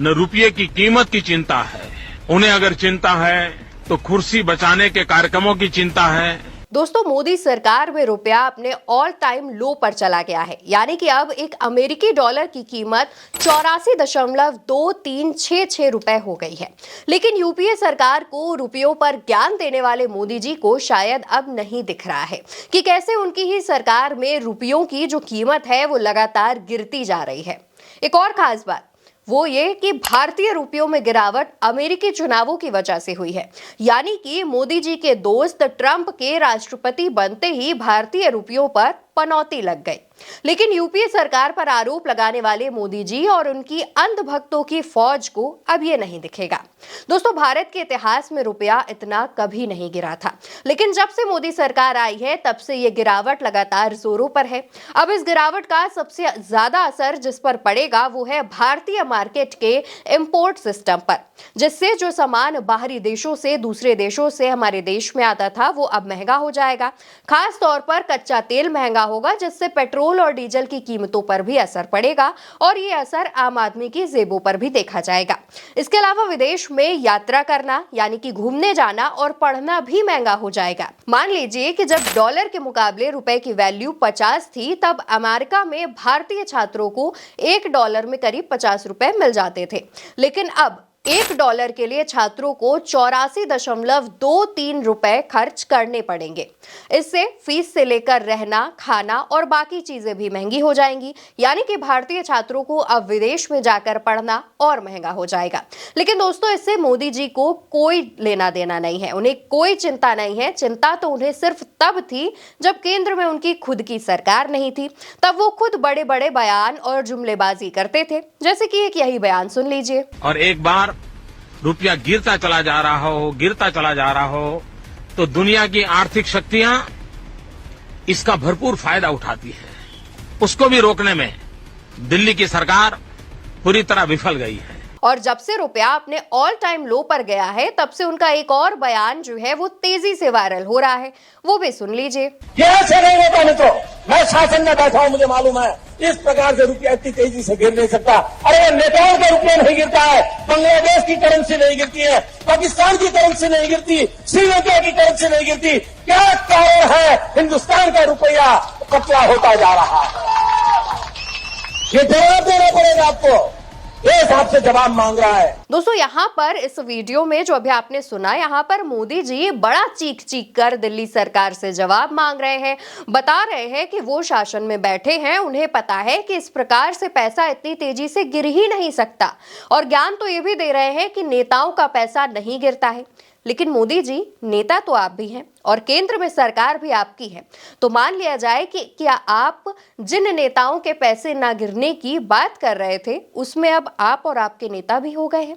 न रुपये की कीमत की चिंता है। उन्हें अगर चिंता है तो कुर्सी बचाने के कार्यक्रमों की चिंता है। दोस्तों, मोदी सरकार में रुपया अपने ऑल टाइम लो पर चला गया है। यानी कि अब एक अमेरिकी डॉलर की कीमत 84.2366 रुपए हो गई है। लेकिन यूपीए सरकार को रुपयों पर ज्ञान देने वाले मोदी जी को शायद अब नहीं दिख रहा है कि कैसे उनकी ही सरकार में रुपयों की जो कीमत है वो लगातार गिरती जा रही है। एक और खास बात वो ये कि भारतीय रुपयों में गिरावट अमेरिकी चुनावों की वजह से हुई है। यानी कि मोदी जी के दोस्त ट्रंप के राष्ट्रपति बनते ही भारतीय रुपयों पर पनौती लग गई। लेकिन यूपीए सरकार पर आरोप लगाने वाले मोदी जी और उनकी अंधभक्तों की फौज को अब ये नहीं दिखेगा। दोस्तों, भारत के इतिहास में रुपया इतना कभी नहीं गिरा था, लेकिन जब से मोदी सरकार आई है तब से ये गिरावट लगातार जोरों पर है। अब इस गिरावट का सबसे ज्यादा असर जिस पर पड़ेगा वो है भारतीय मार्केट के इंपोर्ट सिस्टम पर, जिससे जो सामान बाहरी देशों से, दूसरे देशों से हमारे देश में आता था वो अब महंगा हो जाएगा। खास तौर पर कच्चा तेल महंगा होगा, जिससे पेट्रोल और डीजल की कीमतों पर भी असर पड़ेगा और ये असर आम आदमी की जेबों पर भी देखा जाएगा। इसके अलावा विदेश में यात्रा करना यानी कि घूमने जाना और पढ़ना भी महंगा हो जाएगा। मान लीजिए कि जब डॉलर के मुकाबले रुपए की वैल्यू 50 थी, तब अमेरिका में भारतीय छात्रों को $1 में करीब 50 रुपए मिल जाते थे। लेकिन अब $1 के लिए छात्रों को 84.23 रुपए खर्च करने पड़ेंगे। इससे फीस से लेकर रहना, खाना और बाकी चीजें भी महंगी हो जाएंगी। यानी कि भारतीय छात्रों को अब विदेश में जाकर पढ़ना और महंगा हो जाएगा। लेकिन दोस्तों, इससे मोदी जी को कोई लेना देना नहीं है, उन्हें कोई चिंता नहीं है। चिंता तो उन्हें सिर्फ तब थी जब केंद्र में उनकी खुद की सरकार नहीं थी। तब वो खुद बड़े बड़े बयान और जुमलेबाजी करते थे, जैसे कि एक यही बयान सुन लीजिए। और एक बार रुपया गिरता चला जा रहा हो तो दुनिया की आर्थिक शक्तियां इसका भरपूर फायदा उठाती है। उसको भी रोकने में दिल्ली की सरकार पूरी तरह विफल गई है। और जब से रुपया अपने ऑल टाइम लो पर गया है तब से उनका एक और बयान जो है वो तेजी से वायरल हो रहा है, वो भी सुन लीजिए। कैसे नहीं होता मित्रों, मैं शासन में बैठा हूं, मुझे मालूम है इस प्रकार से रुपया इतनी तेजी से गिर नहीं सकता। अरे नेताओं का रुपया नहीं गिरता है, बांग्लादेश की करेंसी नहीं गिरती है, पाकिस्तान की करेंसी नहीं गिरती, श्रीलंका की करेंसी नहीं गिरती। क्या कारण है हिंदुस्तान का रुपया पतला होता जा रहा है? ये जवाब देना पड़ेगा आपको, देश आपसे जवाब मांग रहा है। दोस्तों, यहाँ पर इस वीडियो में जो अभी आपने सुना, यहाँ पर मोदी जी बड़ा चीख चीख कर दिल्ली सरकार से जवाब मांग रहे हैं। बता रहे हैं कि वो शासन में बैठे हैं, उन्हें पता है कि इस प्रकार से पैसा इतनी तेजी से गिर ही नहीं सकता। और ज्ञान तो ये भी दे रहे हैं कि नेताओं का पैसा नहीं गिरता है। लेकिन मोदी जी, नेता तो आप भी हैं और केंद्र में सरकार भी आपकी है, तो मान लिया जाए कि क्या आप जिन नेताओं के पैसे ना गिरने की बात कर रहे थे उसमें अब आप और आपके नेता भी हो गए हैं।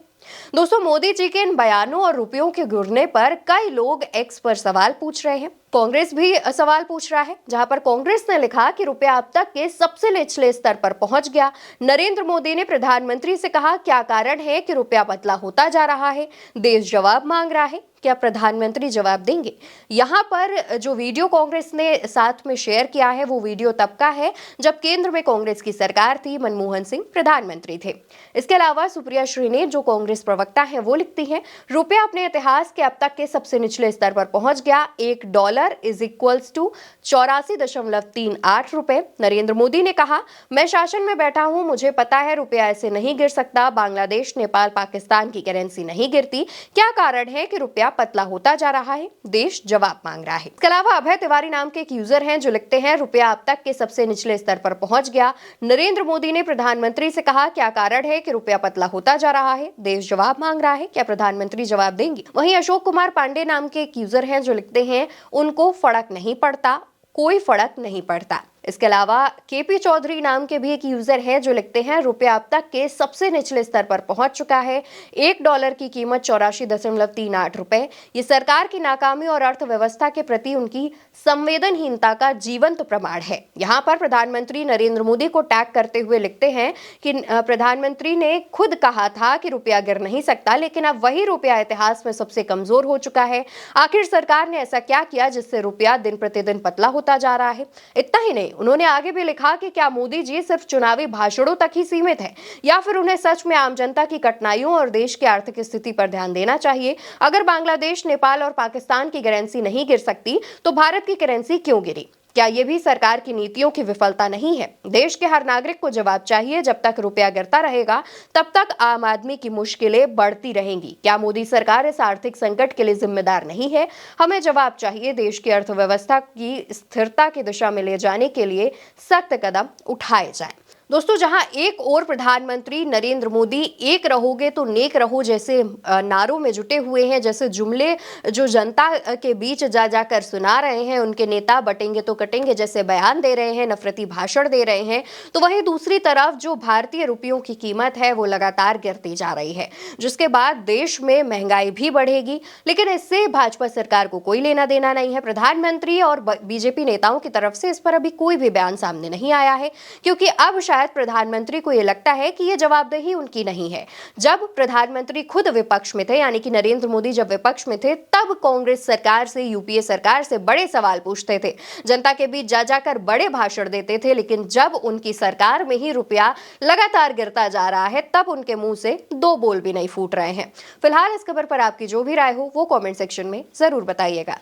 दोस्तों, मोदी जी के इन बयानों और रुपयों के गिरने पर कई लोग एक्स पर सवाल पूछ रहे हैं। कांग्रेस भी सवाल पूछ रहा है, जहां पर कांग्रेस ने लिखा कि रुपया अब तक के सबसे निचले स्तर पर पहुंच गया। नरेंद्र मोदी ने प्रधानमंत्री से कहा, क्या कारण है कि रुपया पतला होता जा रहा है? देश जवाब मांग रहा है, क्या प्रधानमंत्री जवाब देंगे? यहाँ पर जो वीडियो कांग्रेस ने साथ में शेयर किया है वो वीडियो तब का है जब केंद्र में कांग्रेस की सरकार थी, मनमोहन सिंह प्रधानमंत्री थे। इसके अलावा सुप्रिया श्रीनेत जो कांग्रेस प्रवक्ता है वो लिखती हैं, रुपया अपने इतिहास के अब तक के सबसे निचले स्तर पर पहुंच गया। $1 इज इक्वल्स टू 84.38 रुपए। नरेंद्र मोदी ने कहा, मैं शासन में बैठा हूं, मुझे पता है रुपया ऐसे नहीं गिर सकता। बांग्लादेश, नेपाल, पाकिस्तान की करेंसी नहीं गिरती। क्या कारण है कि रुपया पतला होता जा रहा है? देश जवाब मांग रहा है। इसके अलावा अभय तिवारी नाम के एक यूजर हैं जो लिखते हैं, रुपया अब तक के सबसे निचले स्तर पर पहुंच गया। नरेंद्र मोदी ने प्रधानमंत्री से कहा, क्या कारण है कि रुपया पतला होता जा रहा है? देश जवाब मांग रहा है, क्या प्रधानमंत्री जवाब देंगे? वहीं अशोक कुमार पांडे नाम के एक यूजर हैं जो लिखते हैं, उनको फर्क नहीं पड़ता, कोई फर्क नहीं पड़ता। इसके अलावा केपी चौधरी नाम के भी एक यूजर है जो लिखते हैं, रुपया अब तक के सबसे निचले स्तर पर पहुंच चुका है। $1 की कीमत 84.38 रुपए। ये सरकार की नाकामी और अर्थव्यवस्था के प्रति उनकी संवेदनहीनता का जीवंत प्रमाण है। यहाँ पर प्रधानमंत्री नरेंद्र मोदी को टैग करते हुए लिखते हैं कि प्रधानमंत्री ने खुद कहा था कि रुपया गिर नहीं सकता, लेकिन अब वही रुपया इतिहास में सबसे कमजोर हो चुका है। आखिर सरकार ने ऐसा क्या किया जिससे रुपया दिन प्रतिदिन पतला होता जा रहा है? इतना ही नहीं, उन्होंने आगे भी लिखा कि क्या मोदी जी सिर्फ चुनावी भाषणों तक ही सीमित है या फिर उन्हें सच में आम जनता की कठिनाइयों और देश की आर्थिक स्थिति पर ध्यान देना चाहिए। अगर बांग्लादेश, नेपाल और पाकिस्तान की करेंसी नहीं गिर सकती तो भारत की करेंसी क्यों गिरी? क्या ये भी सरकार की नीतियों की विफलता नहीं है? देश के हर नागरिक को जवाब चाहिए। जब तक रुपया गिरता रहेगा तब तक आम आदमी की मुश्किलें बढ़ती रहेंगी। क्या मोदी सरकार इस आर्थिक संकट के लिए जिम्मेदार नहीं है? हमें जवाब चाहिए। देश की अर्थव्यवस्था की स्थिरता की दिशा में ले जाने के लिए सख्त कदम उठाए जाएं। दोस्तों, जहां एक और प्रधानमंत्री नरेंद्र मोदी एक रहोगे तो नेक रहो जैसे नारों में जुटे हुए हैं, जैसे जुमले जो जनता के बीच जा जाकर सुना रहे हैं, उनके नेता बटेंगे तो कटेंगे जैसे बयान दे रहे हैं, नफरती भाषण दे रहे हैं, तो वहीं दूसरी तरफ जो भारतीय रुपयों की कीमत है वो लगातार गिरती जा रही है, जिसके बाद देश में महंगाई भी बढ़ेगी। लेकिन इससे भाजपा सरकार को कोई लेना देना नहीं है। प्रधानमंत्री और बीजेपी नेताओं की तरफ से इस पर अभी कोई भी बयान सामने नहीं आया है, क्योंकि अब शायद प्रधानमंत्री को यह लगता है कि यह जवाबदेही उनकी नहीं है। जब प्रधानमंत्री खुद विपक्ष में थे, यानी कि नरेंद्र मोदी जब विपक्ष में थे, तब कांग्रेस सरकार से, यूपीए सरकार से बड़े सवाल पूछते थे, जनता के बीच जा जाकर बड़े भाषण देते थे। लेकिन जब उनकी सरकार में ही रुपया लगातार गिरता जा रहा है, तब उनके मुंह से दो बोल भी नहीं फूट रहे हैं। फिलहाल इस खबर पर आपकी जो भी राय हो वो कमेंट सेक्शन में जरूर बताइएगा।